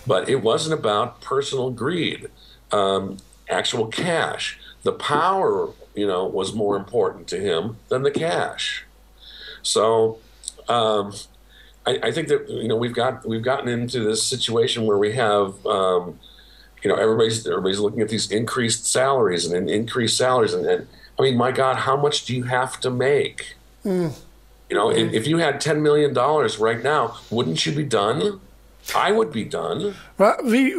But it wasn't about personal greed, actual cash. The power, was more important to him than the cash. So I think that we've gotten into this situation where we have everybody's looking at these increased salaries and increased salaries, and I mean, my God, how much do you have to make? If you had $10 million right now, wouldn't you be done? I would be done. Well, we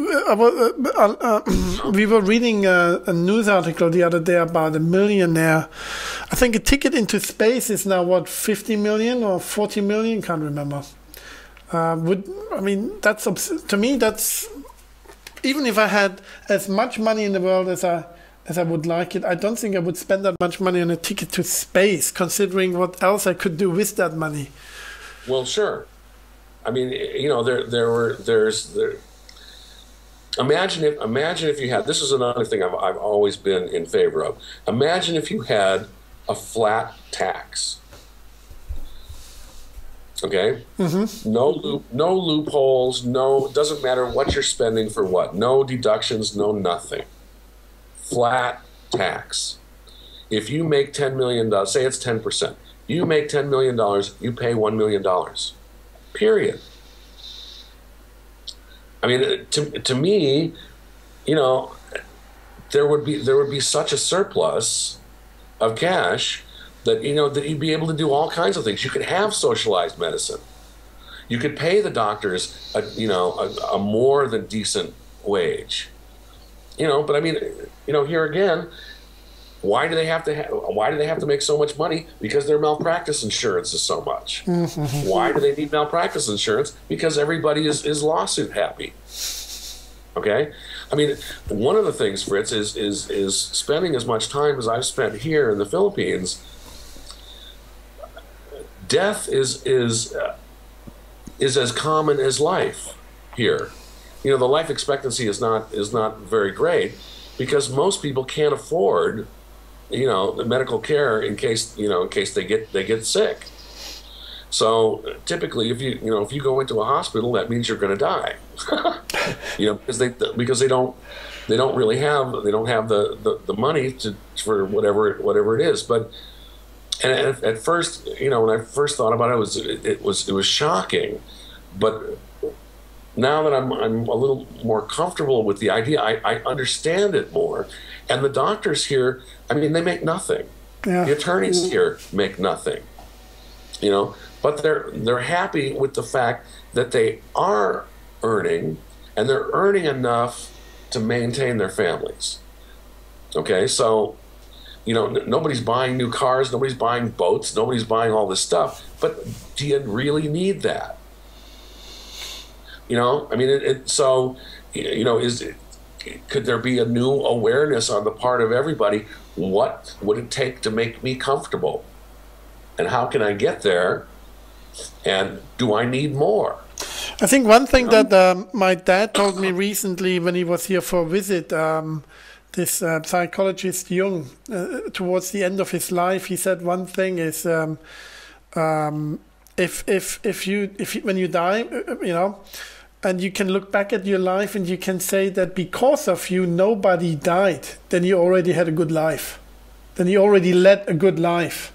were reading a news article the other day about a millionaire. I think a ticket into space is now, what, 50 million or 40 million? Can't remember. To me, that's, even if I had as much money in the world as I would like it, I don't think I would spend that much money on a ticket to space, considering what else I could do with that money. Well, sure. I mean, imagine if you had, this is another thing I've always been in favor of. Imagine if you had a flat tax. Okay? Mm-hmm. No loopholes, doesn't matter what you're spending for what. No deductions, no nothing. Flat tax. If you make $10 million, say it's 10%. You make $10 million, you pay $1 million. Period. I mean, to me, there would be such a surplus of cash that that you'd be able to do all kinds of things. You could have socialized medicine. You could pay the doctors a more than decent wage. But I mean, here again, why do they have to make so much money? Because their malpractice insurance is so much. Mm-hmm. Why do they need malpractice insurance? Because everybody is lawsuit happy. Okay? I mean, one of the things, Fritz, is spending as much time as I've spent here in the Philippines. Death is as common as life here. The life expectancy is not very great because most people can't afford the medical care in case they get sick. So typically, if you go into a hospital, that means you're going to die. because they don't have the money for whatever it is. But at first, when I first thought about it was shocking. But now that I'm a little more comfortable with the idea, I understand it more. And the doctors here, I mean, they make nothing. Yeah. The attorneys here make nothing. But they're happy with the fact that they are earning, and they're earning enough to maintain their families. Okay, so nobody's buying new cars, nobody's buying boats, nobody's buying all this stuff. But do you really need that? I mean, could there be a new awareness on the part of everybody? What would it take to make me comfortable? And how can I get there? And do I need more? I think one thing that my dad told me recently when he was here for a visit, this psychologist Jung, towards the end of his life, he said one thing is, if you when you die, and you can look back at your life and you can say that because of you, nobody died, then you already had a good life. Then you already led a good life.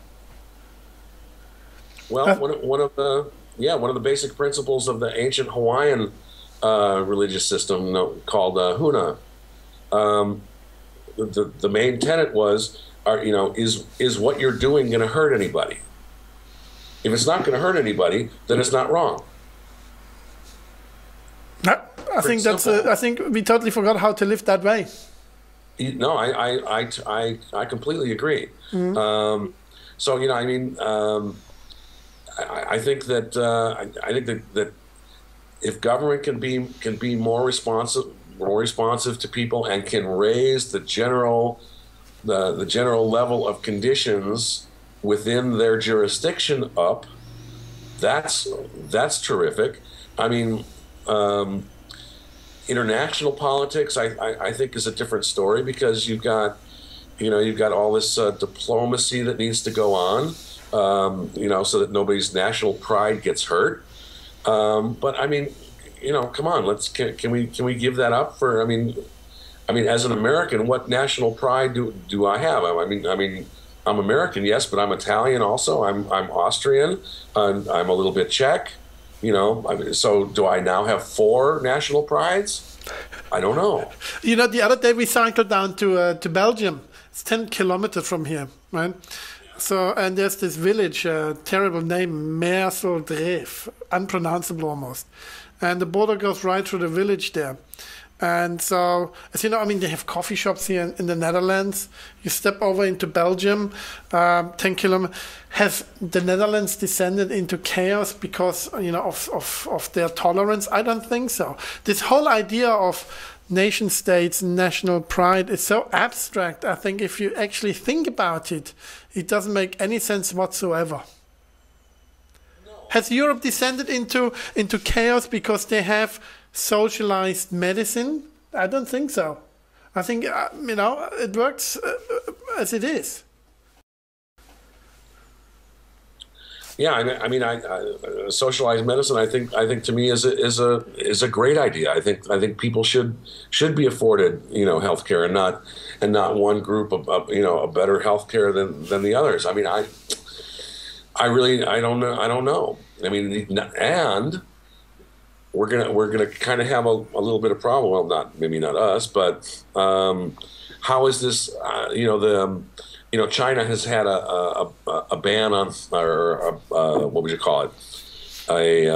Well, one of the basic principles of the ancient Hawaiian religious system called Huna, the main tenet was, is what you're doing going to hurt anybody? If it's not going to hurt anybody, then it's not wrong. I think I think we totally forgot how to live that way. No, I completely agree. Mm-hmm. I think that if government can be more responsive to people and can raise the general level of conditions within their jurisdiction up, that's terrific. I mean, international politics, I think, is a different story because you've got all this diplomacy that needs to go on, so that nobody's national pride gets hurt. But I mean, come on, can we give that up for? I mean, as an American, what national pride do I have? I'm American, yes, but I'm Italian also. I'm Austrian. I'm a little bit Czech. So do I now have 4 national prides? I don't know. The other day we cycled down to Belgium. It's 10 kilometers from here, right? So, and there's this village, terrible name, Merseldreef, unpronounceable almost. And the border goes right through the village there. And so, as you know, they have coffee shops here in the Netherlands. You step over into Belgium, 10 kilometers. Have the Netherlands descended into chaos because, of their tolerance? I don't think so. This whole idea of nation states, national pride is so abstract. I think if you actually think about it, it doesn't make any sense whatsoever. No. Has Europe descended into chaos because they have socialized medicine? I don't think so. I think it works as it is. Yeah, I socialized medicine. I think to me is a great idea. I think people should be afforded healthcare and not one group of a better healthcare than the others. I don't know. And we're gonna kind of have a little bit of problem. Well, maybe not us, but how is this? China has had a ban on, or what would you call it? A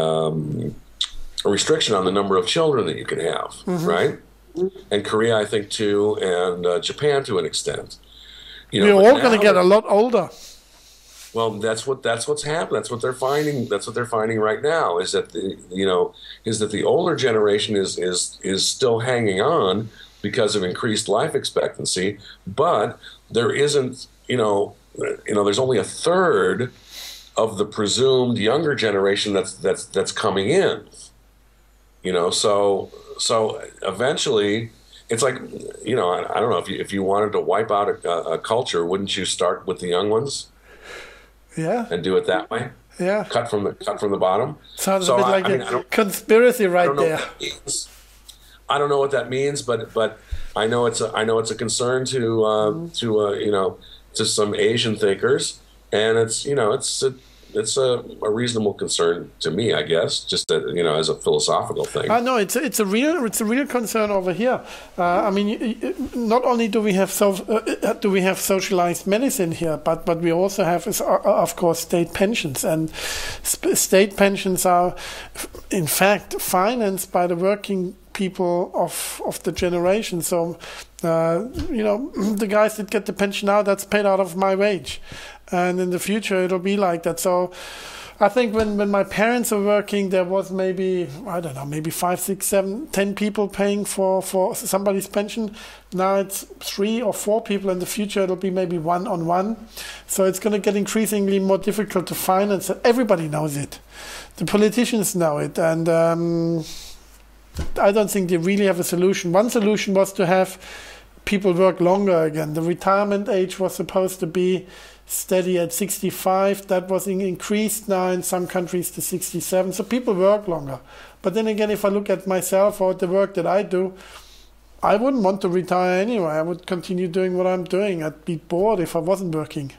restriction on the number of children that you can have, mm-hmm. right? And Korea, I think, too, and Japan to an extent. We're all going to get a lot older. Well, that's what's happened. That's what they're finding. That's what they're finding right now. Is that the older generation is still hanging on because of increased life expectancy, but there isn't. There's only a third of the presumed younger generation that's coming in. So eventually, it's like I don't know if you wanted to wipe out a culture, wouldn't you start with the young ones? Yeah. And do it that way. Yeah. Cut from the bottom. Sounds a bit like a conspiracy right there. I don't know what that means, but I know it's a concern to some Asian thinkers, and it's a reasonable concern to me, I guess, just as a philosophical thing. No, it's a real concern over here. Not only do we have socialized medicine here, but we also have, of course, state pensions, and state pensions are, in fact, financed by the working people of the generation. So, the guys that get the pension now, that's paid out of my wage. And in the future, it'll be like that. So I think when my parents were working, there was maybe 5, 6, 7, 10 people paying for somebody's pension. Now it's 3 or 4 people. In the future, it'll be maybe 1-on-1. So it's going to get increasingly more difficult to finance. Everybody knows it. The politicians know it. And I don't think they really have a solution. One solution was to have people work longer again. The retirement age was supposed to be steady at 65. That was increased now in some countries to 67. So people work longer. But then again, if I look at myself or the work that I do, I wouldn't want to retire anyway. I would continue doing what I'm doing. I'd be bored if I wasn't working.